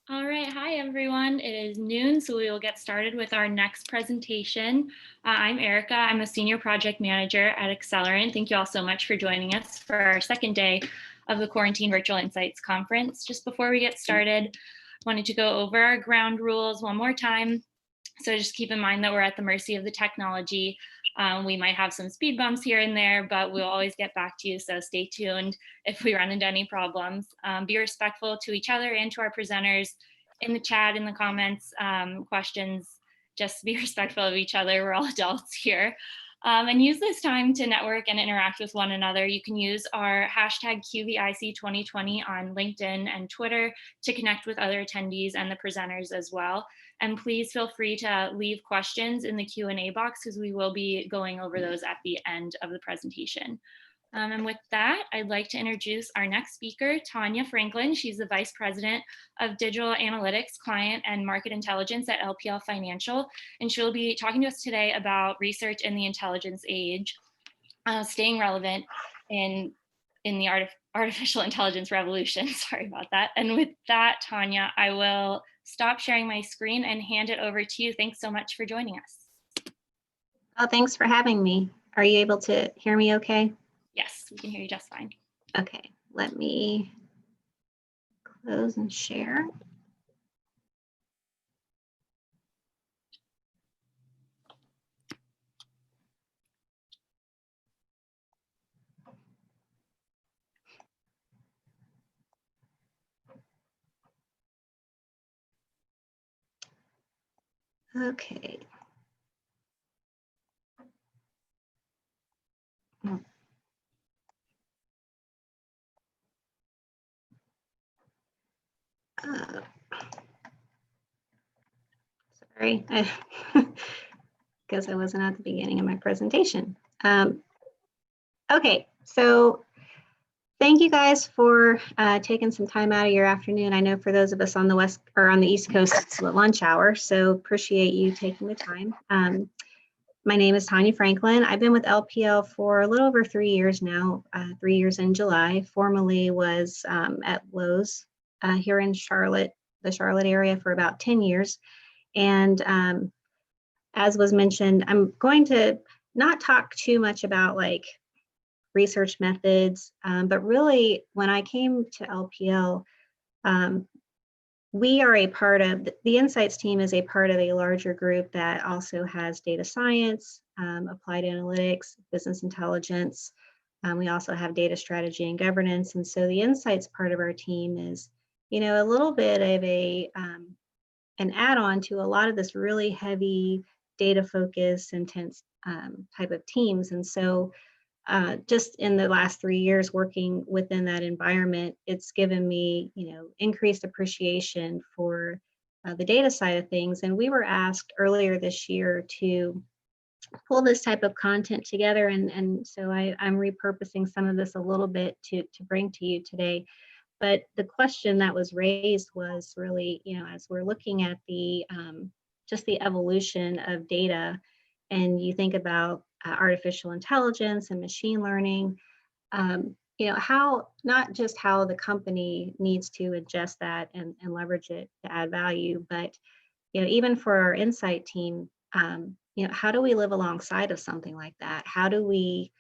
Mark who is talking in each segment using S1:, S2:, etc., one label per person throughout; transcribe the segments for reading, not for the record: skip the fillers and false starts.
S1: All right, hi everyone. It is noon, so we will get started with our next presentation. I'm Erica. I'm a senior project manager at Accelerant. Thank you all so much for joining us for our second day of the Quarantine Virtual Insights Conference. Just before we get started, I wanted to go over our ground rules one more time. So just keep in mind that we're at the mercy of the technology. We might have some speed bumps here and there, but we'll always get back to you, so stay tuned if we run into any problems. Be respectful to each other and to our presenters in the chat, in the comments, questions. Just be respectful of each other. We're all adults here. And use this time to network and interact with one another. You can use our hashtag QVIC 2020 on LinkedIn and Twitter to connect with other attendees and the presenters as well. And please feel free to leave questions in the Q&A box because we will be going over those at the end of the presentation. And with that, I'd like to introduce our next speaker, Tanya Franklin. She's the Vice President of Digital Analytics, Client and Market Intelligence at LPL Financial. And she'll be talking to us today about research in the intelligence age, staying relevant in the artificial intelligence revolution. Sorry about that. And with that, Tanya, I will stop sharing my screen and hand it over to you. Thanks so much for joining us.
S2: Oh, thanks for having me. Are you able to hear me okay?
S1: Yes, we can hear you just fine.
S2: Okay, let me close and share. Okay. Sorry, because I wasn't at the beginning of my presentation. Okay, so thank you guys for taking some time out of your afternoon. I know for those of us on the West or on the East Coast, it's the lunch hour, so appreciate you taking the time. My name is Tanya Franklin. I've been with LPL for a little over 3 years now, 3 years in July. Formerly was at Lowe's here in Charlotte, the Charlotte area for about 10 years. And as was mentioned, I'm going to not talk too much about like research methods, but really when I came to LPL, we are a part of, the Insights team is a part of a larger group that also has data science, applied analytics, business intelligence. We also have data strategy and governance. And so the Insights part of our team is, you know, a little bit of a, an add-on to a lot of this really heavy data focus, intense type of teams. And so just in the last 3 years working within that environment, it's given me, you know, increased appreciation for the data side of things. And we were asked earlier this year to pull this type of content together. And so I'm repurposing some of this a little bit to bring to you today. But the question that was raised was really, you know, as we're looking at the just the evolution of data, and you think about artificial intelligence and machine learning, you know, how, not just how the company needs to ingest that and leverage it to add value, but, you know, even for our insight team, you know, how do we live alongside of something like that? How do we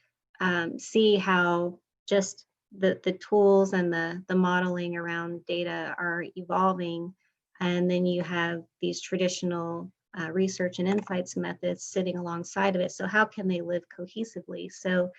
S2: see how just the tools and the modeling around data are evolving? And then you have these traditional research and insights methods sitting alongside of it. So how can they live cohesively? So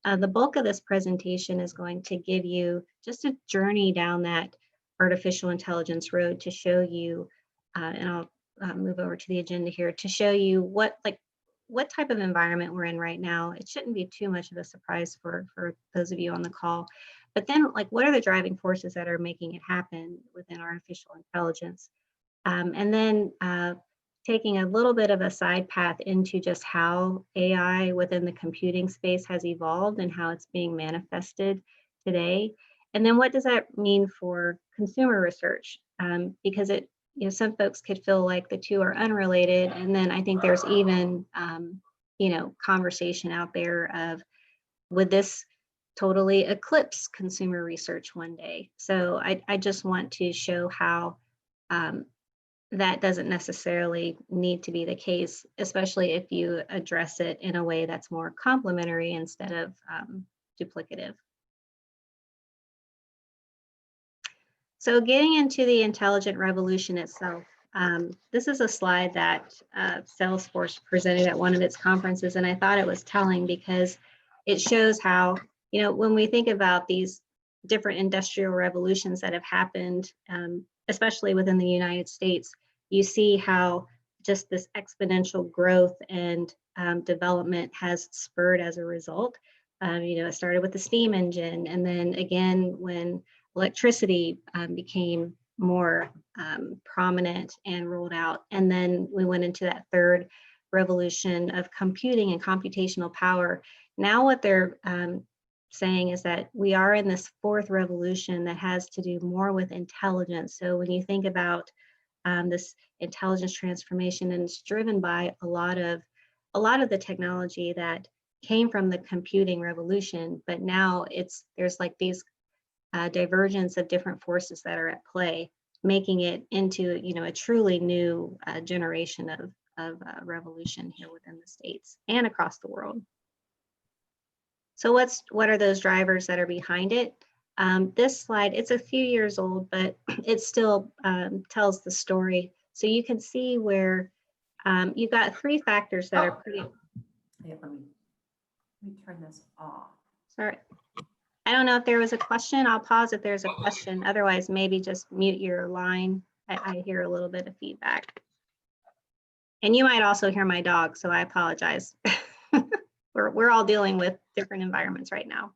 S2: the bulk of this presentation is going to give you just a journey down that artificial intelligence road to show you, and I'll move over to the agenda here, to show you what type of environment we're in right now. It shouldn't be too much of a surprise for those of you on the call. But then, like, what are the driving forces that are making it happen within artificial intelligence? And then taking a little bit of a side path into just how AI within the computing space has evolved and how it's being manifested today. And then what does that mean for consumer research? Because it, you know, some folks could feel like the two are unrelated. And then I think there's even, you know, conversation out there of, would this totally eclipse consumer research one day? So I just want to show how that doesn't necessarily need to be the case, especially if you address it in a way that's more complementary instead of duplicative. So getting into the intelligent revolution itself, this is a slide that Salesforce presented at one of its conferences, and I thought it was telling because it shows how, when we think about these different industrial revolutions that have happened, especially within the United States, you see how just this exponential growth and development has spurred as a result. It started with the steam engine, and then again when electricity became more prominent and rolled out, and then we went into that third revolution of computing and computational power. Now what they're saying is that we are in this fourth revolution that has to do more with intelligence. So when you think about this intelligence transformation, and it's driven by a lot of the technology that came from the computing revolution, but now there's like these divergence of different forces that are at play, making it into a truly new generation of revolution here within the States and across the world. So what are those drivers that are behind it? This slide, it's a few years old, but it still tells the story. So you can see where you've got three factors that are pretty.
S3: Yeah, let me turn this off.
S2: Sorry. I don't know if there was a question. I'll pause if there's a question. Otherwise, maybe just mute your line. I hear a little bit of feedback. And you might also hear my dog, so I apologize. We're all dealing with different environments right now.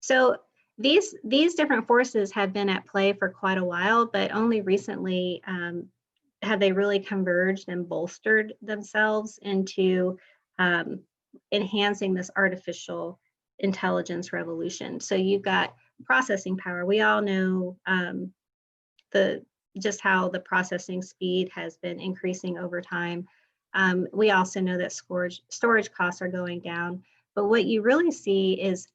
S2: So these different forces have been at play for quite a while, but only recently have they really converged and bolstered themselves into enhancing this artificial intelligence revolution. So you've got processing power. We all know just how the processing speed has been increasing over time. We also know that storage costs are going down. But what you really see is,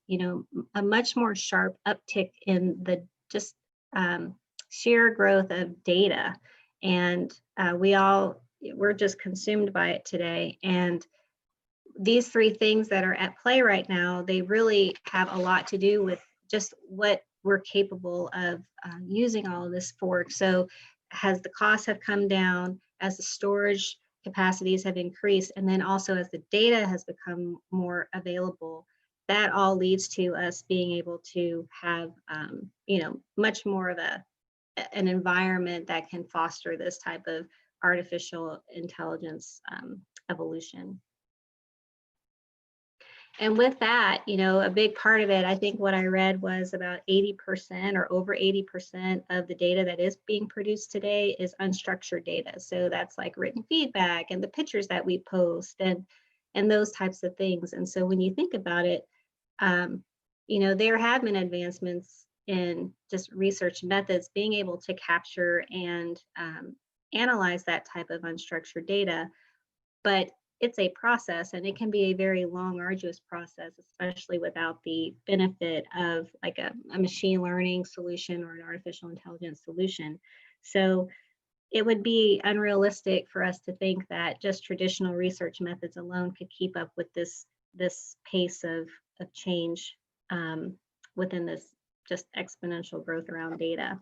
S2: a much more sharp uptick in the just sheer growth of data. And we're just consumed by it today. And these three things that are at play right now, they really have a lot to do with just what we're capable of using all of this for. So as the costs have come down, as the storage capacities have increased, and then also as the data has become more available, that all leads to us being able to have much more of an environment that can foster this type of artificial intelligence evolution. And with that, a big part of it, I think what I read was about 80% or over 80% of the data that is being produced today is unstructured data. So that's like written feedback and the pictures that we post and those types of things. And so when you think about it, there have been advancements in just research methods being able to capture and analyze that type of unstructured data. But it's a process, and it can be a very long, arduous process, especially without the benefit of like a machine learning solution or an artificial intelligence solution. So it would be unrealistic for us to think that just traditional research methods alone could keep up with this pace of change within this just exponential growth around data.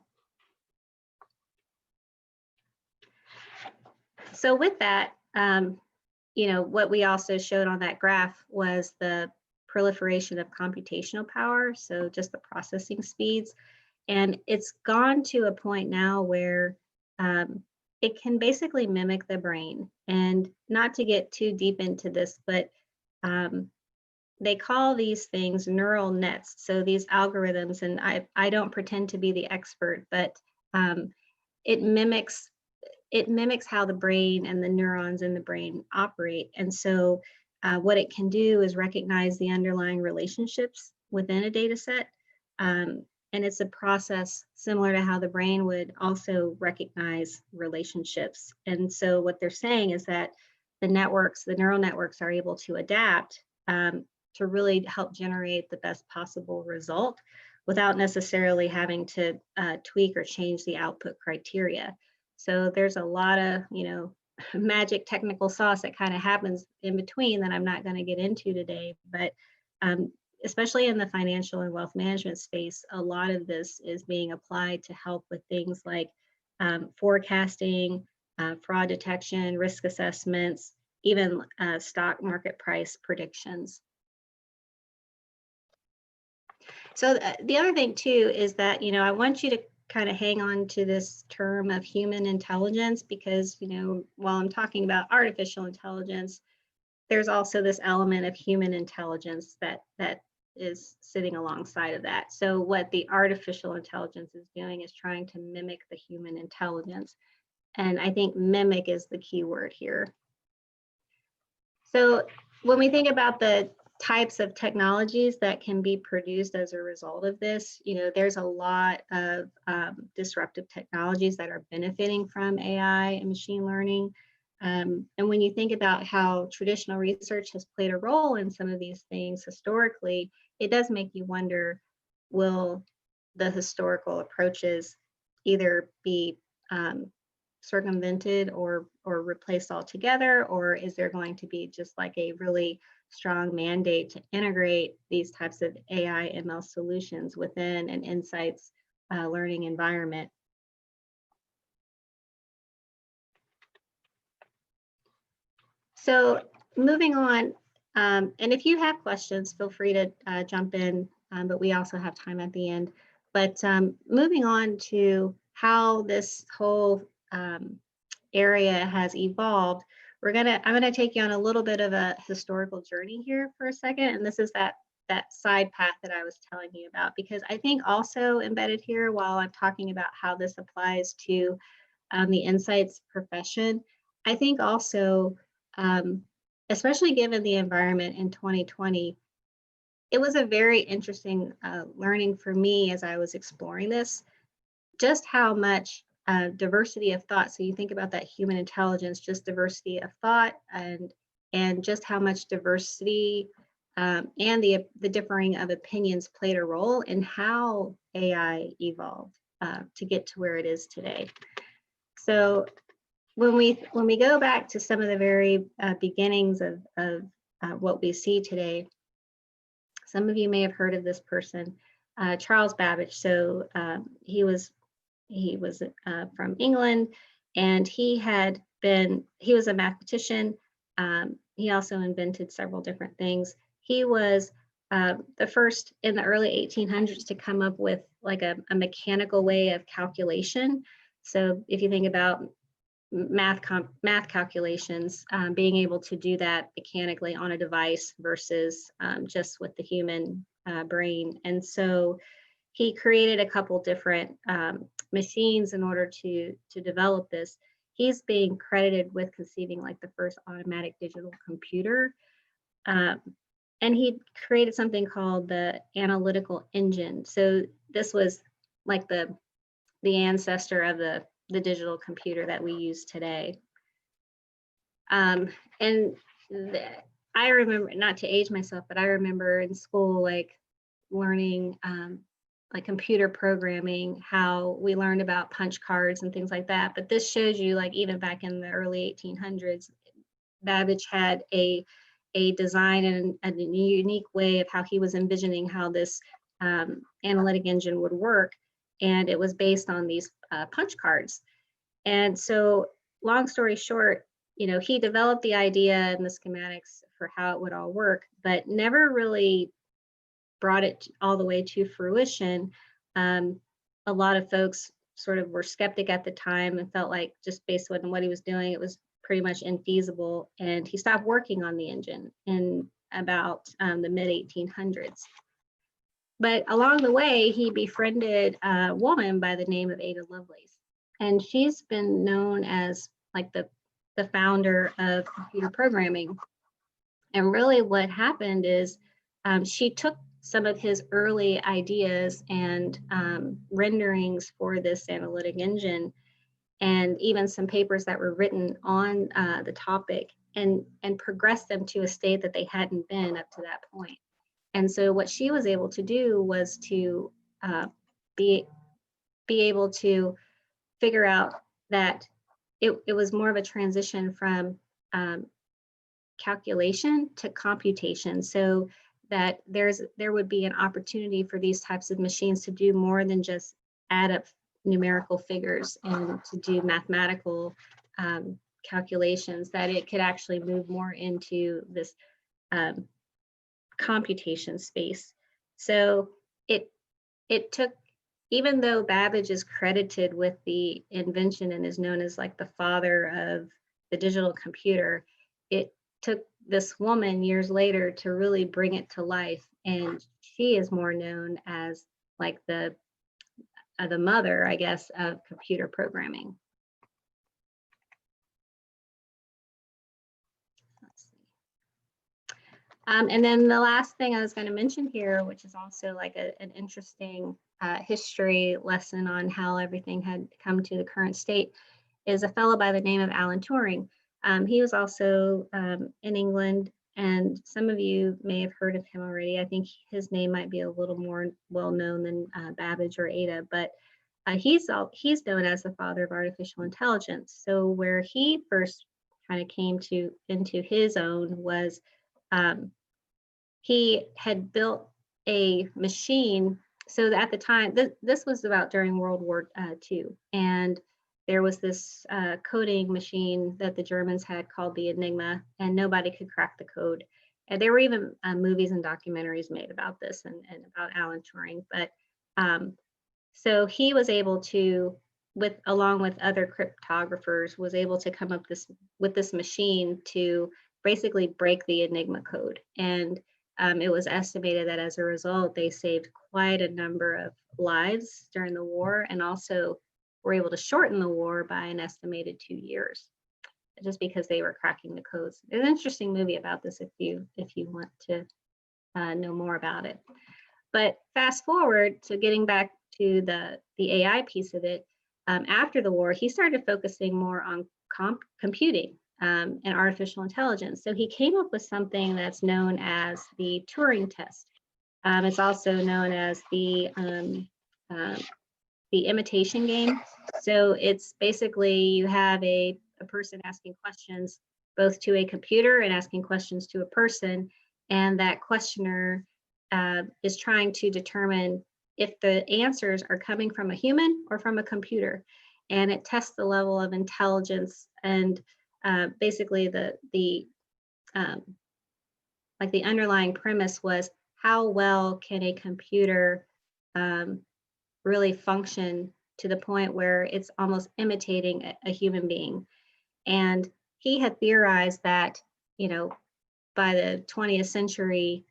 S2: So with that, what we also showed on that graph was the proliferation of computational power, so just the processing speeds. And it's gone to a point now where it can basically mimic the brain. And not to get too deep into this, but they call these things neural nets. So these algorithms, and I don't pretend to be the expert, but it mimics how the brain and the neurons in the brain operate. And so what it can do is recognize the underlying relationships within a data set. And it's a process similar to how the brain would also recognize relationships. And so what they're saying is that the neural networks are able to adapt to really help generate the best possible result without necessarily having to tweak or change the output criteria. So there's a lot of, magic technical sauce that kind of happens in between that I'm not going to get into today. But especially in the financial and wealth management space, a lot of this is being applied to help with things like forecasting, fraud detection, risk assessments, even stock market price predictions. So the other thing too is that, I want you to kind of hang on to this term of human intelligence, because, while I'm talking about artificial intelligence, there's also this element of human intelligence that is sitting alongside of that. So what the artificial intelligence is doing is trying to mimic the human intelligence. And I think mimic is the key word here. So when we think about the types of technologies that can be produced as a result of this, there's a lot of disruptive technologies that are benefiting from AI and machine learning. And when you think about how traditional research has played a role in some of these things historically, it does make you wonder, will the historical approaches either be circumvented or replaced altogether, or is there going to be just like a really strong mandate to integrate these types of AI ML solutions within an insights learning environment? So moving on, and if you have questions, feel free to jump in, but we also have time at the end. But moving on to how this whole area has evolved, I'm gonna take you on a little bit of a historical journey here for a second, and this is that side path that I was telling you about, because I think also embedded here, while I'm talking about how this applies to the insights profession, I think also, especially given the environment in 2020, it was a very interesting learning for me as I was exploring this, just how much diversity of thought. So you think about that human intelligence, just diversity of thought, and just how much diversity and the differing of opinions played a role in how AI evolved to get to where it is today. So when we go back to some of the very beginnings of what we see today, some of you may have heard of this person, Charles Babbage. So he was from England, and he was a mathematician. He also invented several different things. He was the first in the early 1800s to come up with like a mechanical way of calculation. So if you think about math calculations, being able to do that mechanically on a device versus just with the human brain. And so he created a couple different machines in order to develop this. He's being credited with conceiving like the first automatic digital computer. And he created something called the analytical engine. So this was like the ancestor of the digital computer that we use today. And I remember, not to age myself, but I remember in school, like learning like computer programming, how we learned about punch cards and things like that. But this shows you, like, even back in the early 1800s, Babbage had a design and a unique way of how he was envisioning how this analytic engine would work. And it was based on these punch cards. And so, long story short, he developed the idea and the schematics for how it would all work, but never really brought it all the way to fruition. A lot of folks sort of were skeptic at the time and felt like, just based on what he was doing, it was pretty much infeasible. And he stopped working on the engine in about the mid 1800s. But along the way, he befriended a woman by the name of Ada Lovelace. And she's been known as like the founder of computer programming. And really what happened is she took some of his early ideas and renderings for this analytic engine, and even some papers that were written on the topic, and progressed them to a state that they hadn't been up to that point. And so what she was able to do was to be able to figure out that it was more of a transition from calculation to computation, so that there would be an opportunity for these types of machines to do more than just add up numerical figures and to do mathematical calculations, that it could actually move more into this computation space. So it took, even though Babbage is credited with the invention and is known as like the father of the digital computer, it took this woman years later to really bring it to life, and she is more known as like the mother, I guess, of computer programming. Let's see. And then the last thing I was going to mention here, which is also like an interesting history lesson on how everything had come to the current state, is a fellow by the name of Alan Turing. He was also in England, and some of you may have heard of him already. I think his name might be a little more well known than Babbage or Ada, but he's known as the father of artificial intelligence. So where he first kind of came into his own was he had built a machine. So at the time, this was about during World War II, and there was this coding machine that the Germans had called the Enigma, and nobody could crack the code. And there were even movies and documentaries made about this and about Alan Turing. But so he was able to, along with other cryptographers, was able to come up with this machine to basically break the Enigma code. And it was estimated that as a result, they saved quite a number of lives during the war, and also were able to shorten the war by an estimated 2 years, just because they were cracking the codes. There's an interesting movie about this if you want to know more about it. But fast forward to getting back to the AI piece of it, after the war, he started focusing more on computing and artificial intelligence. So he came up with something that's known as the Turing Test. It's also known as the imitation game. So it's basically you have a person asking questions both to a computer and asking questions to a person, and that questioner is trying to determine if the answers are coming from a human or from a computer, and it tests the level of intelligence and basically the underlying premise was how well can a computer really function to the point where it's almost imitating a human being. And he had theorized that, by the 20th century,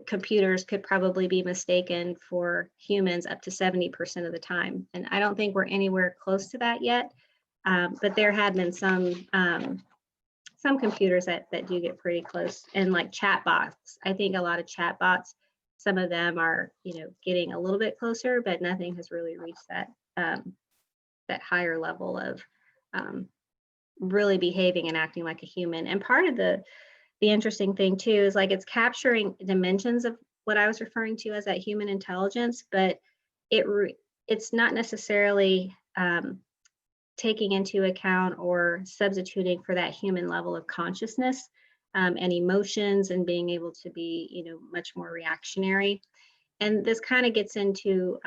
S2: computers could probably be mistaken for humans up to 70% of the time. And I don't think we're anywhere close to that yet, but there had been some computers that do get pretty close. And like chatbots, I think a lot of chatbots, some of them are, getting a little bit closer, but nothing has really reached that higher level of really behaving and acting like a human. And part of the interesting thing too is like it's capturing dimensions of what I was referring to as that human intelligence, but it's not necessarily taking into account or substituting for that human level of consciousness and emotions and being able to be, much more reactionary. And this kind of gets into,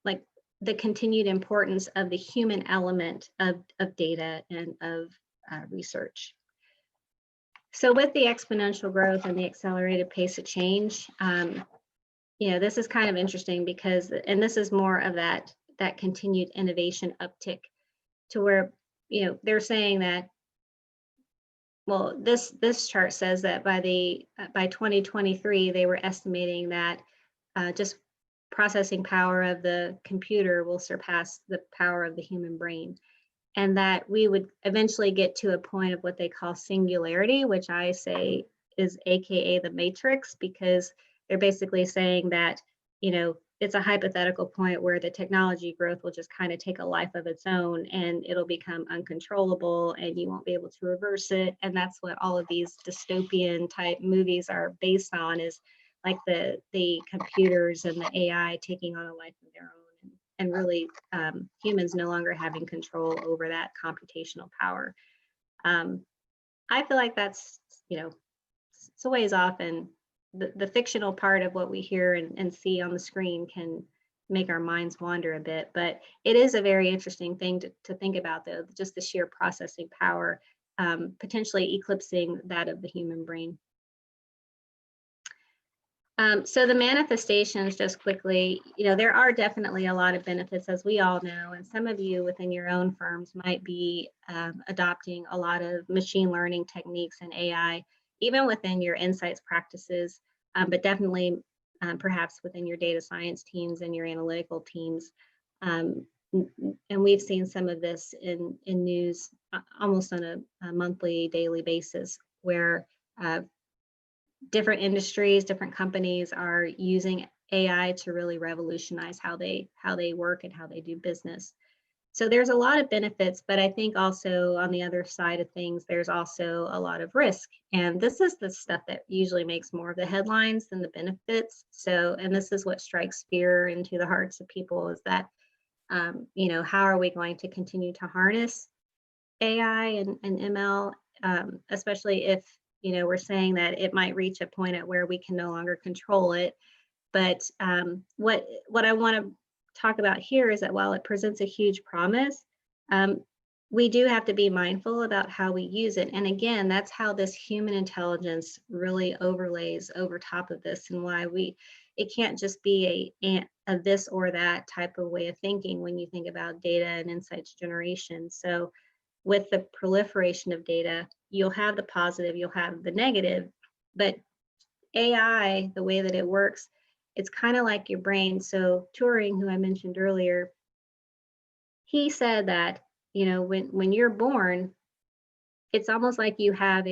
S2: like the continued importance of the human element of data and of research. So with the exponential growth and the accelerated pace of change, this is kind of interesting because, and this is more of that continued innovation uptick to where, they're saying that, well, this chart says that by 2023, they were estimating that just processing power of the computer will surpass the power of the human brain, and that we would eventually get to a point of what they call singularity, which I say is AKA the matrix, because they're basically saying that, it's a hypothetical point where the technology growth will just kind of take a life of its own and it'll become uncontrollable and you won't be able to reverse it. And that's what all of these dystopian type movies are based on, is like the computers and the AI taking on a life of their own, and really humans no longer having control over that computational power. I feel like that's, it's a ways off, and the fictional part of what we hear and see on the screen can make our minds wander a bit, but it is a very interesting thing to think about, though, just the sheer processing power, potentially eclipsing that of the human brain. So the manifestations, just quickly, there are definitely a lot of benefits, as we all know, and some of you within your own firms might be adopting a lot of machine learning techniques and AI, even within your insights practices, but definitely perhaps within your data science teams and your analytical teams. And we've seen some of this in news almost on a monthly, daily basis, where different industries, different companies are using AI to really revolutionize how they work and how they do business. So there's a lot of benefits, but I think also on the other side of things, there's also a lot of risk. And this is the stuff that usually makes more of the headlines than the benefits. So, and this is what strikes fear into the hearts of people, is that, how are we going to continue to harness AI and ML, especially if, we're saying that it might reach a point at where we can no longer control it. But what I want to talk about here is that while it presents a huge promise, we do have to be mindful about how we use it. And again, that's how this human intelligence really overlays over top of this, and why it can't just be a this or that type of way of thinking when you think about data and insights generation. So with the proliferation of data, you'll have the positive, you'll have the negative, but AI, the way that it works, it's kind of like your brain. So Turing, who I mentioned earlier, he said that, when you're born, it's almost like you have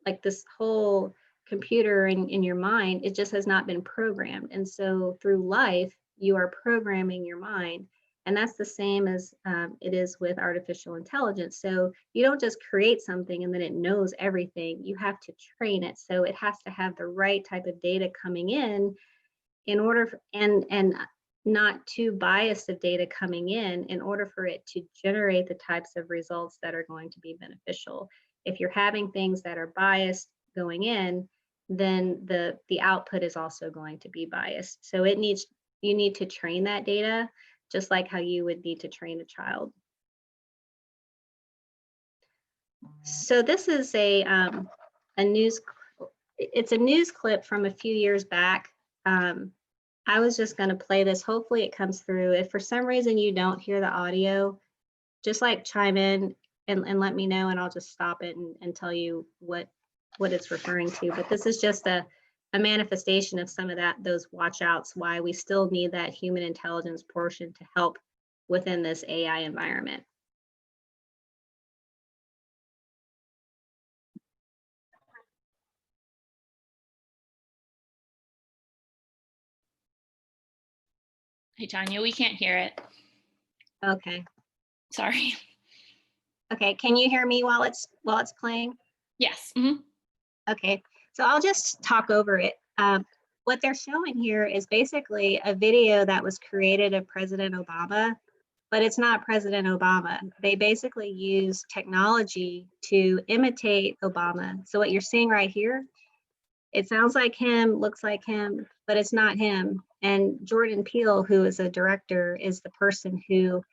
S2: like this whole computer in your mind. It just has not been programmed. And so through life, you are programming your mind. And that's the same as it is with artificial intelligence. So you don't just create something and then it knows everything. You have to train it. So it has to have the right type of data coming in order for, and not too biased of data coming in order for it to generate the types of results that are going to be beneficial. If you're having things that are biased going in, then the output is also going to be biased. So you need to train that data, just like how you would need to train a child. So this is a news clip from a few years back. I was just going to play this. Hopefully it comes through. If for some reason you don't hear the audio, just like chime in and let me know, and I'll just stop it and tell you what it's referring to. But this is just a manifestation of some of those watch outs, why we still need that human intelligence portion to help within this AI environment.
S1: Hey, Tanya, we can't hear it.
S2: Okay.
S1: Sorry.
S2: Okay, can you hear me while it's playing?
S1: Yes. Mm-hmm.
S2: Okay, so I'll just talk over it. What they're showing here is basically a video that was created of President Obama, but it's not President Obama. They basically use technology to imitate Obama. So what you're seeing right here, it sounds like him, looks like him, but it's not him. And Jordan Peele, who is a director, is the person who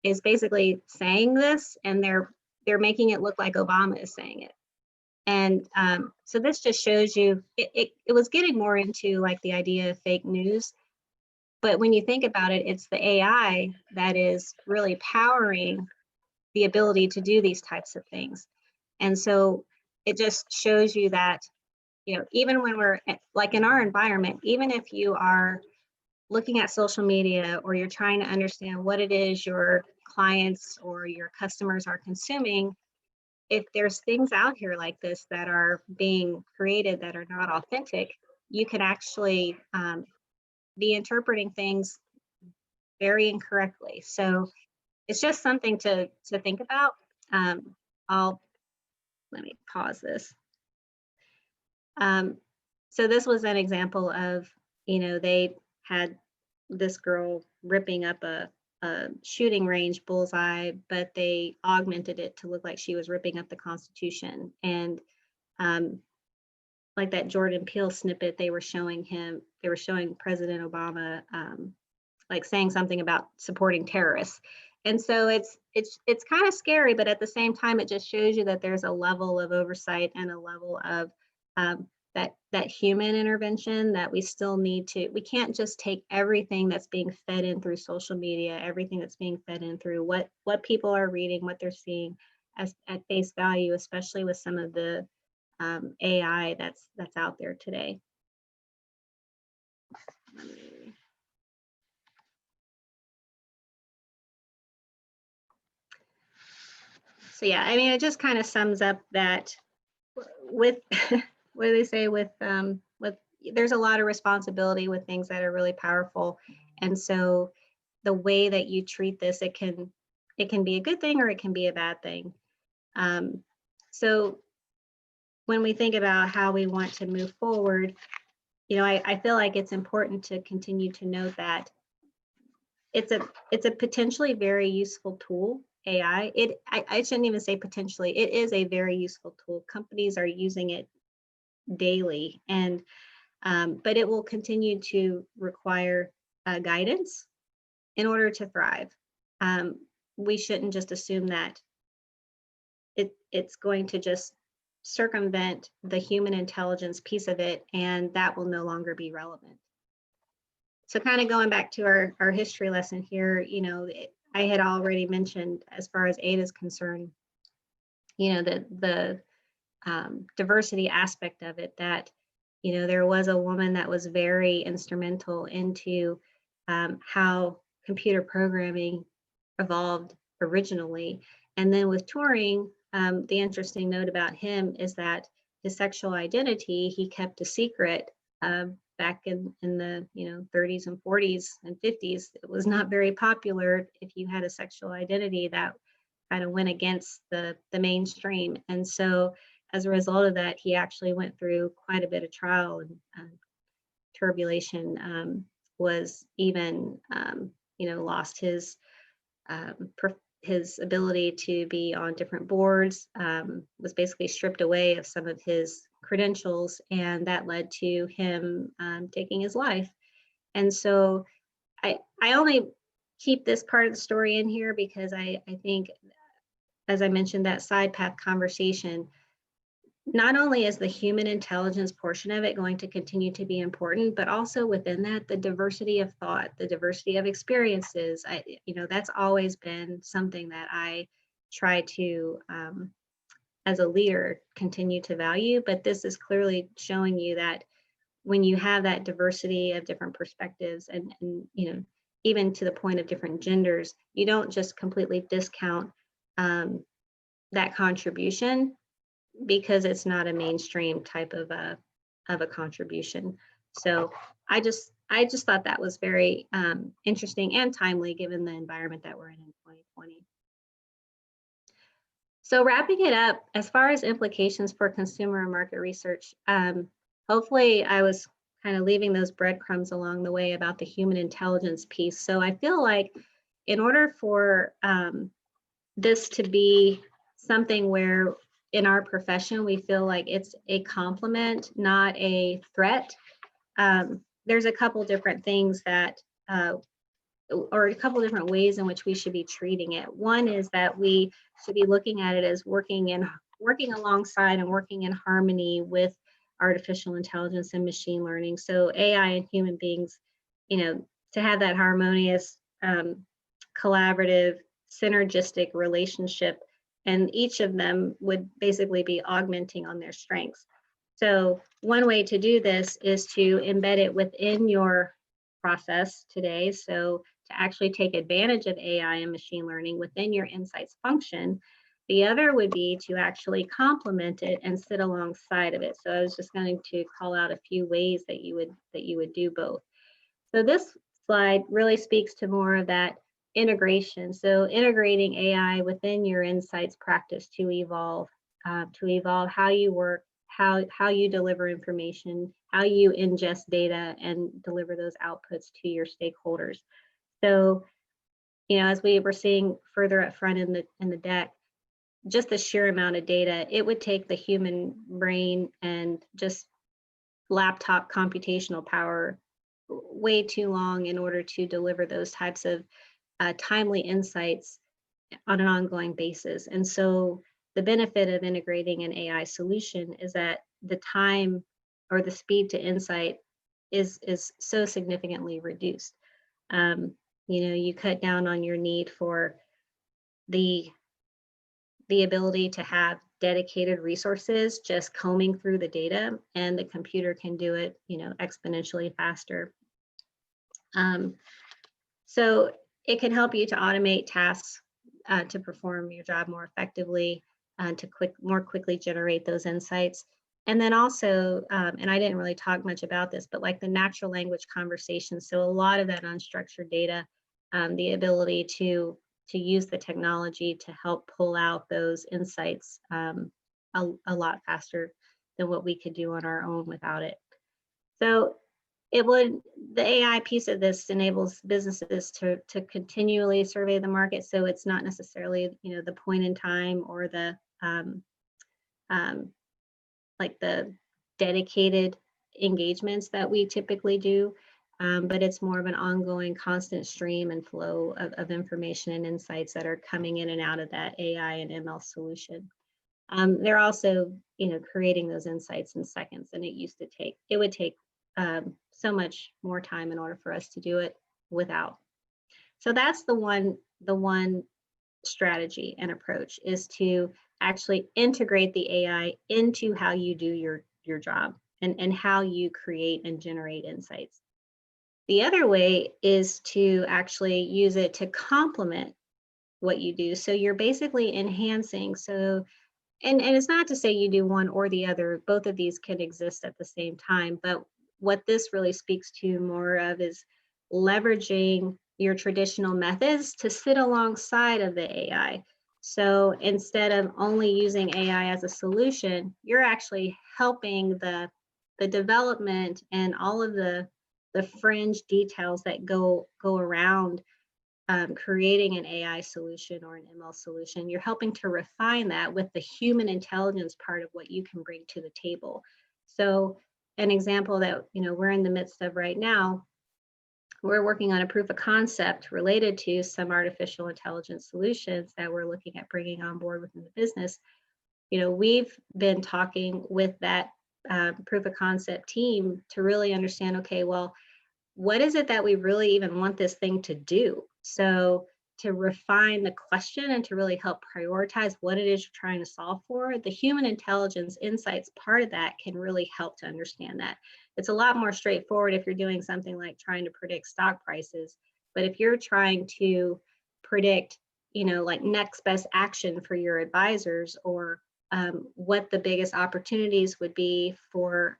S2: is basically saying this, and they're making it look like Obama is saying it. And so this just shows you, it was getting more into like the idea of fake news. But when you think about it, it's the AI that is really powering the ability to do these types of things. And so it just shows you that, even when we're like in our environment, even if you are looking at social media or you're trying to understand what it is your clients or your customers are consuming, if there's things out here like this that are being created that are not authentic, you could actually be interpreting things very incorrectly. So it's just something to think about. Let me pause this. So this was an example of, they had this girl ripping up a shooting range bullseye, but they augmented it to look like she was ripping up the Constitution. And like that Jordan Peele snippet, they were showing President Obama like saying something about supporting terrorists. And so it's kind of scary, but at the same time, it just shows you that there's a level of oversight and a level of that human intervention that we still need to. We can't just take everything that's being fed in through social media, everything that's being fed in through what people are reading, what they're seeing as at face value, especially with some of the AI that's out there today. So yeah, I mean, it just kind of sums up that with what do they say, with there's a lot of responsibility with things that are really powerful, and so the way that you treat this, it can be a good thing or it can be a bad thing. So when we think about how we want to move forward, I feel like it's important to continue to note that it's a potentially very useful tool. AI, I shouldn't even say potentially, it is a very useful tool. Companies are using it daily, and but it will continue to require guidance in order to thrive. We shouldn't just assume that it's going to just circumvent the human intelligence piece of it, and that will no longer be relevant. So kind of going back to our history lesson here, I had already mentioned, as far as Ada is concerned, the diversity aspect of it, that, there was a woman that was very instrumental into how computer programming evolved originally. And then with Turing, the interesting note about him is that his sexual identity, he kept a secret back in the 30s and 40s and 50s. It was not very popular if you had a sexual identity that kind of went against the mainstream. And so as a result of that, he actually went through quite a bit of trial and tribulation, was even lost his ability to be on different boards, was basically stripped away of some of his credentials, and that led to him taking his life. And so I only keep this part of the story in here because I think, as I mentioned, that side path conversation, not only is the human intelligence portion of it going to continue to be important, but also within that, the diversity of thought, the diversity of experiences. That's always been something that I try to, as a leader, continue to value. But this is clearly showing you that when you have that diversity of different perspectives and even to the point of different genders, you don't just completely discount that contribution because it's not a mainstream type of a contribution. So I just thought that was very interesting and timely given the environment that we're in 2020. So wrapping it up, as far as implications for consumer and market research, hopefully I was kind of leaving those breadcrumbs along the way about the human intelligence piece. So I feel like in order for this to be something where in our profession we feel like it's a complement, not a threat, there's a couple different things that or a couple different ways in which we should be treating it. One is that we should be looking at it as working alongside and working in harmony with artificial intelligence and machine learning. So AI and human beings, to have that harmonious, collaborative, synergistic relationship, and each of them would basically be augmenting on their strengths. So one way to do this is to embed it within your process today. So to actually take advantage of AI and machine learning within your insights function. The other would be to actually complement it and sit alongside of it. So I was just going to call out a few ways that you would do both. So this slide really speaks to more of that integration. So integrating AI within your insights practice to evolve how you work, how you deliver information, how you ingest data and deliver those outputs to your stakeholders. So, as we were seeing further up front in the deck, just the sheer amount of data, it would take the human brain and just laptop computational power way too long in order to deliver those types of timely insights on an ongoing basis. And so the benefit of integrating an AI solution is that the time or the speed to insight is so significantly reduced. You cut down on your need for the ability to have dedicated resources just combing through the data, and the computer can do it, exponentially faster. So it can help you to automate tasks to perform your job more effectively, to more quickly generate those insights. And then also, and I didn't really talk much about this, but like the natural language conversations. So a lot of that unstructured data, the ability to use the technology to help pull out those insights a lot faster than what we could do on our own without it. So the AI piece of this enables businesses to continually survey the market. So it's not necessarily, the point in time or the like the dedicated engagements that we typically do, but it's more of an ongoing constant stream and flow of information and insights that are coming in and out of that AI and ML solution. They're also, creating those insights in seconds, and it would take so much more time in order for us to do it without. So that's the one strategy and approach, is to actually integrate the AI into how you do your job and how you create and generate insights. The other way is to actually use it to complement what you do. So you're basically enhancing. So, and it's not to say you do one or the other, both of these can exist at the same time, but what this really speaks to more of is leveraging your traditional methods to sit alongside of the AI. So instead of only using AI as a solution, you're actually helping the development and all of the fringe details that go around creating an AI solution or an ML solution. You're helping to refine that with the human intelligence part of what you can bring to the table. So an example that we're in the midst of right now, we're working on a proof of concept related to some artificial intelligence solutions that we're looking at bringing on board within the business. We've been talking with that proof of concept team to really understand, okay, well, what is it that we really even want this thing to do? So to refine the question and to really help prioritize what it is you're trying to solve for, the human intelligence insights part of that can really help to understand that. It's a lot more straightforward if you're doing something like trying to predict stock prices, but if you're trying to predict, like next best action for your advisors, or what the biggest opportunities would be for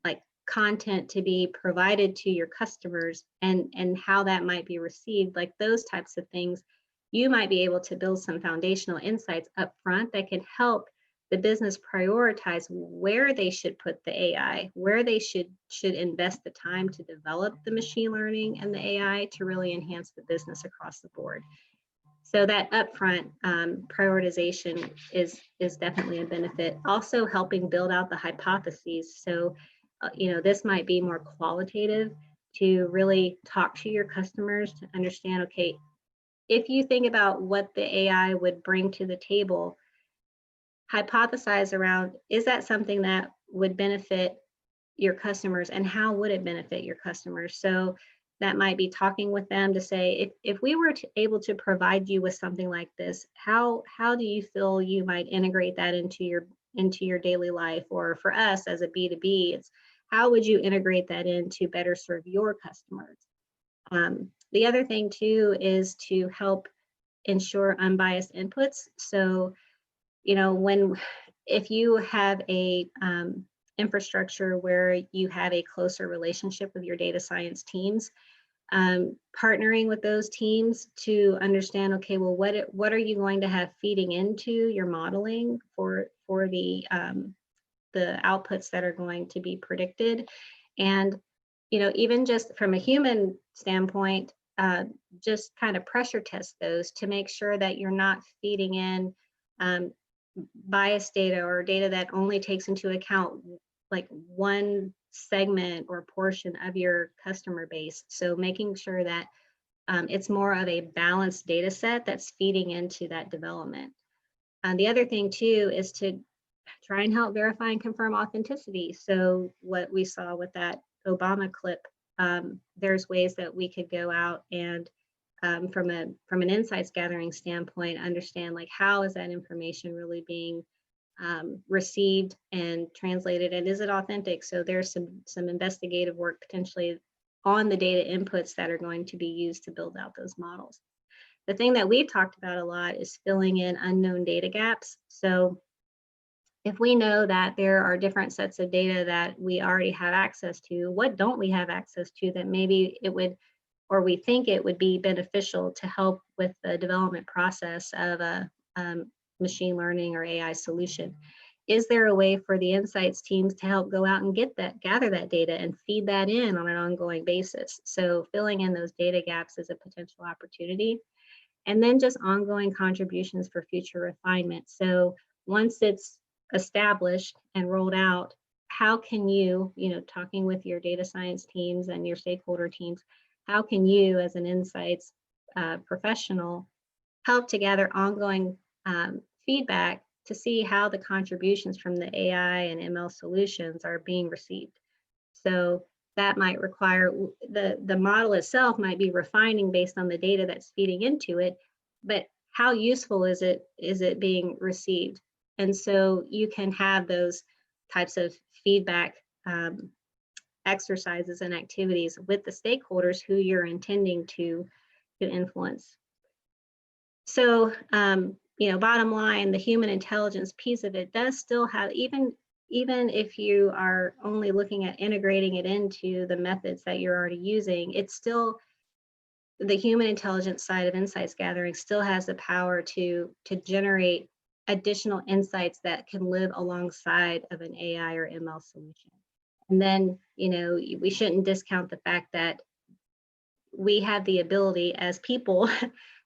S2: like content to be provided to your customers, and how that might be received, like those types of things, you might be able to build some foundational insights up front that can help the business prioritize where they should put the AI, where they should invest the time to develop the machine learning and the AI to really enhance the business across the board. So that upfront prioritization is definitely a benefit. Also helping build out the hypotheses. So, this might be more qualitative, to really talk to your customers to understand, okay, if you think about what the AI would bring to the table, hypothesize around, is that something that would benefit your customers, and how would it benefit your customers? So that might be talking with them to say, if we were able to provide you with something like this, how do you feel you might integrate that into your daily life? Or for us as a B2B, it's how would you integrate that in to better serve your customers? The other thing too is to help ensure unbiased inputs. So, if you have a infrastructure where you have a closer relationship with your data science teams, partnering with those teams to understand, okay, well, what are you going to have feeding into your modeling for the the outputs that are going to be predicted. And, even just from a human standpoint, just kind of pressure test those to make sure that you're not feeding in biased data or data that only takes into account like one segment or portion of your customer base. So making sure that it's more of a balanced data set that's feeding into that development. The other thing too is to try and help verify and confirm authenticity. So what we saw with that Obama clip, there's ways that we could go out and from an insights gathering standpoint, understand like how is that information really being received and translated, and is it authentic? So there's some investigative work potentially on the data inputs that are going to be used to build out those models. The thing that we've talked about a lot is filling in unknown data gaps. So if we know that there are different sets of data that we already have access to, what don't we have access to that maybe it would, or we think it would be beneficial to help with the development process of a machine learning or AI solution? Is there a way for the insights teams to help go out and gather that data and feed that in on an ongoing basis? So filling in those data gaps is a potential opportunity. And then just ongoing contributions for future refinement. So once it's established and rolled out, how can you, talking with your data science teams and your stakeholder teams, how can you as an insights professional help to gather ongoing feedback to see how the contributions from the AI and ML solutions are being received? So that might require the model itself might be refining based on the data that's feeding into it, but how useful is it being received? And so you can have those types of feedback exercises and activities with the stakeholders who you're intending to influence. So, bottom line, the human intelligence piece of it does still have, even if you are only looking at integrating it into the methods that you're already using, it's still, the human intelligence side of insights gathering still has the power to generate additional insights that can live alongside of an AI or ML solution. And then, we shouldn't discount the fact that we have the ability as people,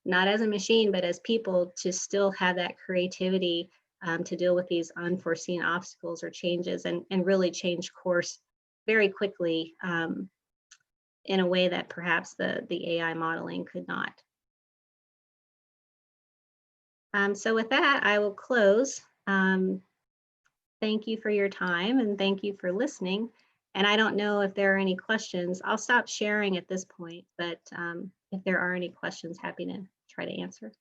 S2: not as a machine, but as people, to still have that creativity to deal with these unforeseen obstacles or changes and really change course very quickly in a way that perhaps the AI modeling could not. So with that, I will close. Thank you for your time and thank you for listening. And I don't know if there are any questions. I'll stop sharing at this point, but if there are any questions, happy to try to answer.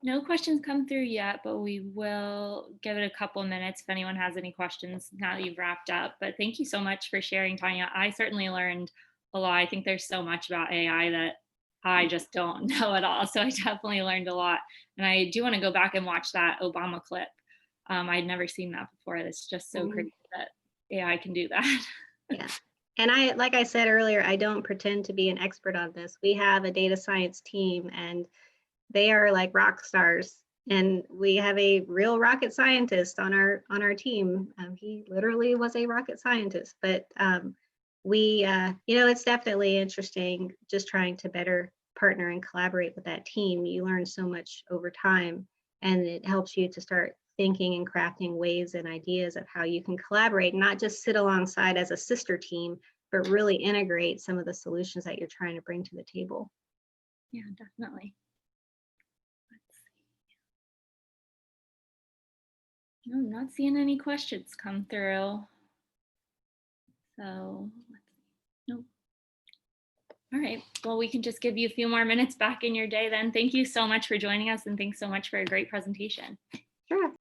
S1: No questions come through yet, but we will give it a couple of minutes if anyone has any questions now that you've wrapped up. But thank you so much for sharing, Tanya. I certainly learned a lot. I think there's so much about AI that I just don't know at all. So I definitely learned a lot. And I do want to go back and watch that Obama clip. I'd never seen that before. It's just so crazy that AI can do that.
S2: Yeah. And like I said earlier, I don't pretend to be an expert on this. We have a data science team and they are like rock stars. And we have a real rocket scientist on our team. He literally was a rocket scientist, but it's definitely interesting just trying to better partner and collaborate with that team. You learn so much over time, and it helps you to start thinking and crafting ways and ideas of how you can collaborate, not just sit alongside as a sister team, but really integrate some of the solutions that you're trying to bring to the table.
S1: Yeah, definitely. Let's see. No, I'm not seeing any questions come through. So nope. All right, well, we can just give you a few more minutes back in your day then. Thank you so much for joining us, and thanks so much for a great presentation.
S2: Sure.